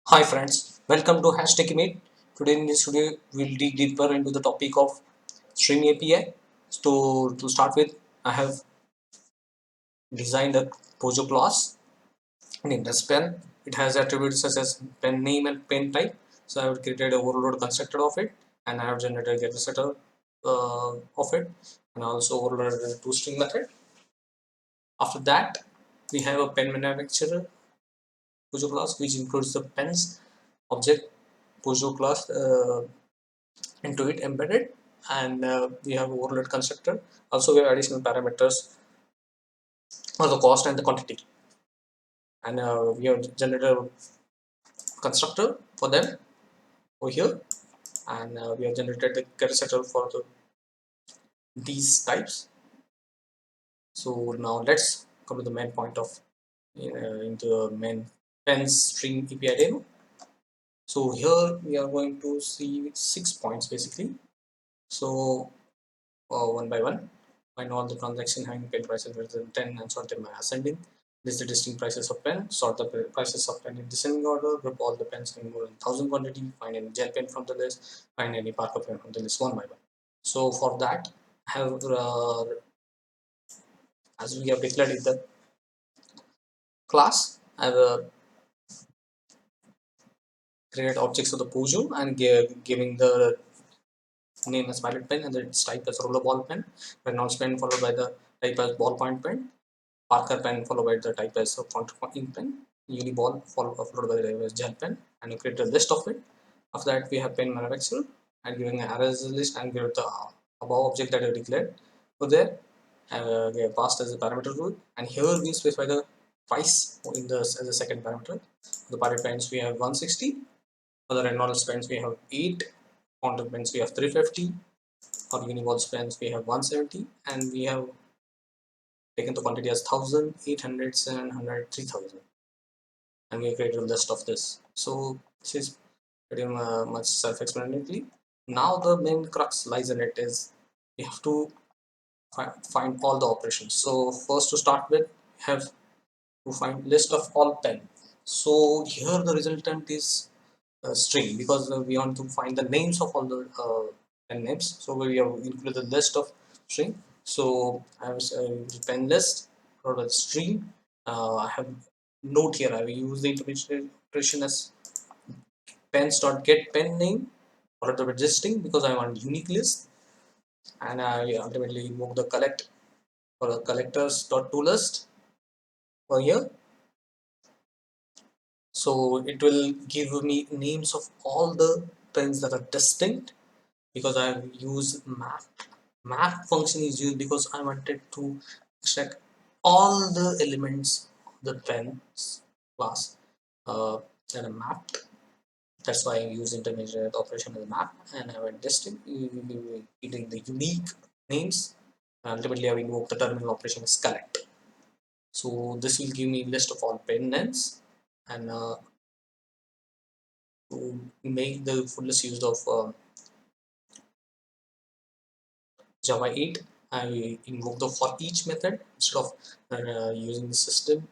Hi friends, welcome to TechieMit. Today in this video, we'll dig deeper into the topic of Stream API. So to start with, I have designed a POJO class named as pen. It has attributes such as pen name and pen type. So I have created a overload constructor of it, and I have generated a getter setter of it, and also overloaded a toString method. After that, we have a pen manufacturer POJO class, which includes the pens object POJO class into it embedded, and we have overload constructor. Also we have additional parameters for the cost and the quantity, and we have generated a constructor for them over here, and we have generated the getter setter for these types. So now let's come to the main point of into the main pens string API demo. So here we are going to see 6 points basically. So one by one. Find all the transaction having pen prices greater than 10 and sort them by ascending. List the distinct prices of pen, sort the prices of pen in descending order, group all the pens having more than 1000 quantity, find any gel pen from the list, find any Parker pen from the list one by one. So for that, have as we have declared in the class, I have created objects of the POJO and giving the name as pilot pen and its type as roller ball pen, Reynolds pen followed by the type as ballpoint pen, Parker pen followed by the type as a font ink pen, Uniball followed by the type as gel pen, and you create a list of it. After that, we have pen manufacturer and giving an array as a list and give it the above object that you declared. So there, we have passed as a parameter rule, and here we specify the price in the as a second parameter. For the pilot pens we have 160. For the Reynolds pens we have 8. Quantum pens we have 350. For Uniball pens we have 170, and we have taken the quantity as 1000, 800, 700, 3000, and we created a list of this. So this is pretty much self-explanatory. Now the main crux lies in it is we have to find all the operations. So first to start with, we have to find list of all pen. So here the resultant is a string because we want to find the names of all the pen names. So we have included the list of string. So I have pen list or the string. I have note here. I will use the interpretation as pens dot get pen name or the existing because I want unique list, and I ultimately invoke the collect for the collectors dot to list for here. So it will give me names of all the pens that are distinct because I have used map. Map function is used because I wanted to extract all the elements of the pens class that are mapped. That's why I use intermediate operation as a map, and I went distinct eating the unique names. And ultimately, I will invoke the terminal operation as collect. So this will give me list of all pen names, and to make the fullest use of Java 8, I invoke the for each method instead of using the system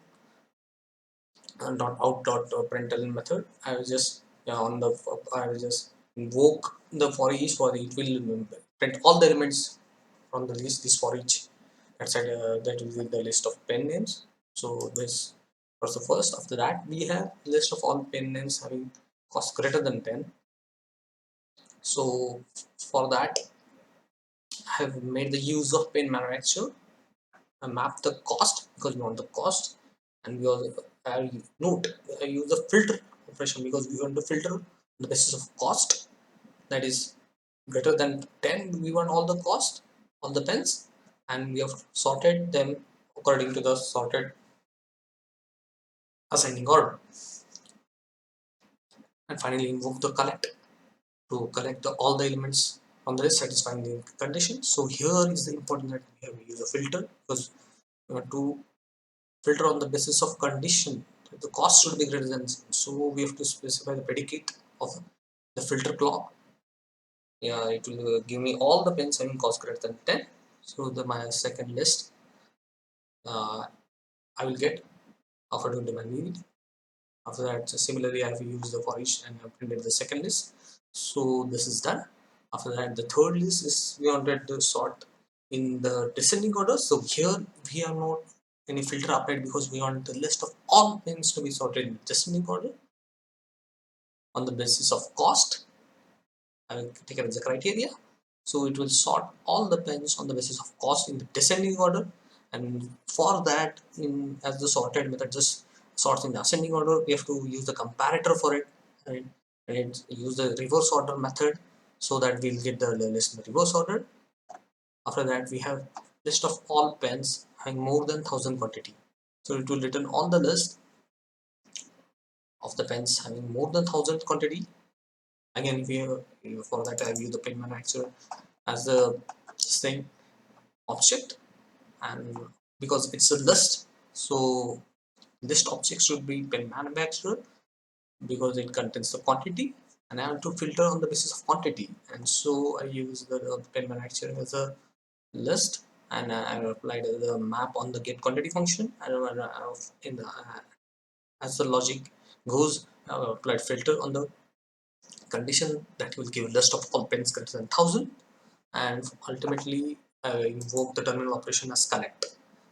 dot out dot println method. I will just on the I will just invoke the for each for it will print all the elements from the list this for each. That will be the list of pen names. So this was the first. After that, we have list of all pen names having cost greater than 10. So for that, I have made the use of pen manufacturer. I map the cost because we want the cost, and we also note I use the filter operation because we want to filter on the basis of cost, that is greater than 10. We want all the cost of the pens, and we have sorted them according to the sorted ascending order, and finally invoke the collect to collect all the elements from the list satisfying the condition. So here is the important that we have to use a filter because we want to filter on the basis of condition. The cost should be greater than 0. So we have to specify the predicate of the filter clock. Yeah, it will give me all the pens having cost greater than 10. So my second list I will get after doing the manually. After that, similarly, I have used the for each and have printed the second list. So this is done. After that, the third list is we wanted to sort in the descending order. So here we have not any filter applied because we want the list of all pens to be sorted in descending order on the basis of cost. I will take it as a criteria. So it will sort all the pens on the basis of cost in the descending order, and for that, in as the sorted method just sorts in the ascending order, we have to use the comparator for it, right? And use the reverse order method so that we'll get the list in the reverse order. After that, we have list of all pens having more than 1000 quantity. So it will return all the list of the pens having more than 1000 quantity. Again, for that I use the pen manufacturer as the same object, and because it's a list, so list object should be pen manufacturer because it contains the quantity, and I have to filter on the basis of quantity, and so I use the pen manufacturer as a list, and I applied the map on the get quantity function, and in the as the logic goes, I applied filter on the condition that will give a list of all pens greater than 1000, and ultimately invoke the terminal operation as collect.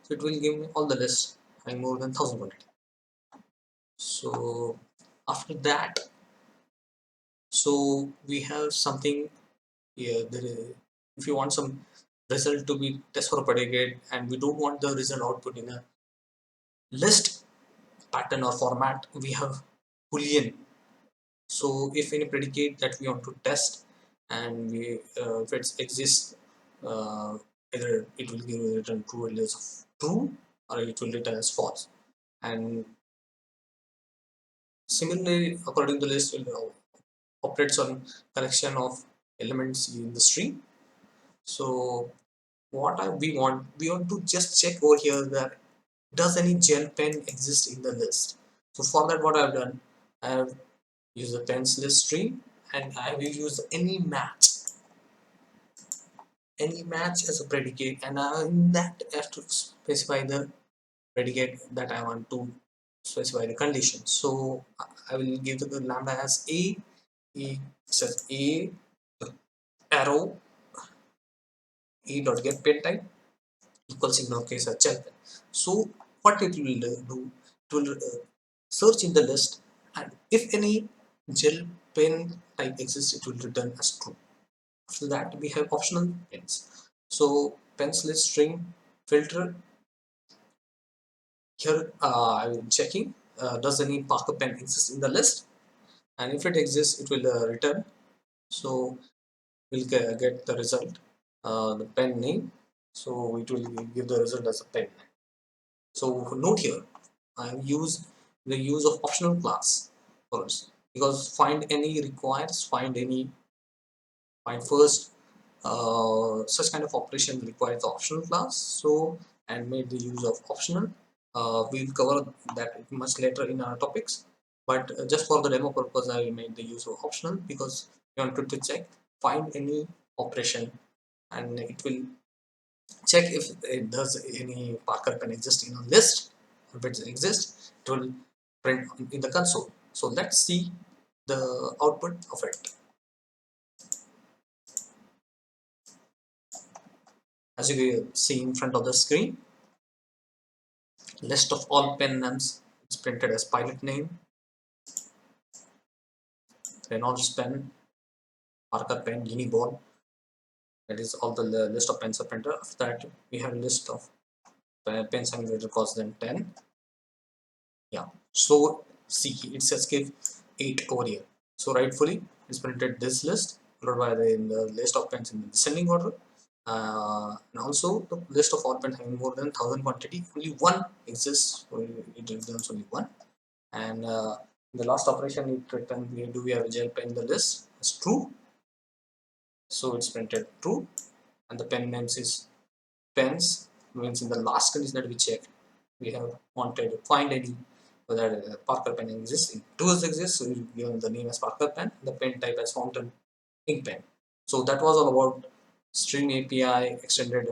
So it will give me all the lists having more than 1000 quantity. So after that, so we have something here. If you want some result to be test for a predicate, and we don't want the result output in a list pattern or format, we have boolean. So if any predicate that we want to test, and we if it exists, either it will give return true values of true, or it will return as false. And similarly, according to the list, it operates on collection of elements in the string. So we want to just check over here that does any gel pen exist in the list. So for that, what I've done, I have used the pens list string, and I will use any match as a predicate, and in that I have to specify the predicate that I want to specify the condition. So I will give the lambda as e says a arrow e dot get pen type equals in our case a gel pen. So what it will do, it will search in the list, and if any gel pen type exists, it will return as true. After that, we have optional pens. So pens list string filter. Here I'm checking does any Parker pen exist in the list, and if it exists, it will return. So we'll get the result, the pen name. So it will give the result as a pen. So note here, I use the use of optional class first, because find any requires find first. Such kind of operation requires the optional class, so and made the use of optional. We'll cover that much later in our topics, but just for the demo purpose, I made the use of optional because we wanted to check find any operation, and it will check if it does any Parker pen exist in a list. If it exists, it will print in the console. So let's see the output of it. As you can see in front of the screen, list of all pen names is printed as pilot name, Reynolds pen, Parker pen, Uniball. That is all the list of pens are printed. After that, we have a list of pens having greater cost than 10. Yeah. So see, it says give 8 over here. So rightfully, it's printed this list followed by the list of pens in the descending order. And also the list of all pens having more than 1000 quantity. Only one exists, so it returns only one. And the last operation it return we have a gel pen in the list as true, so it's printed true, and the pen names is pens, means in the last condition that we checked, we have wanted to find any whether Parker pen exists. It does exist, so we given the name as Parker pen, the pen type as fountain ink pen. So that was all about string API extended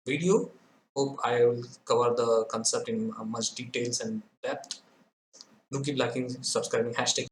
video. Hope I will cover the concept in much details and depth. Do keep liking, subscribing, hashtag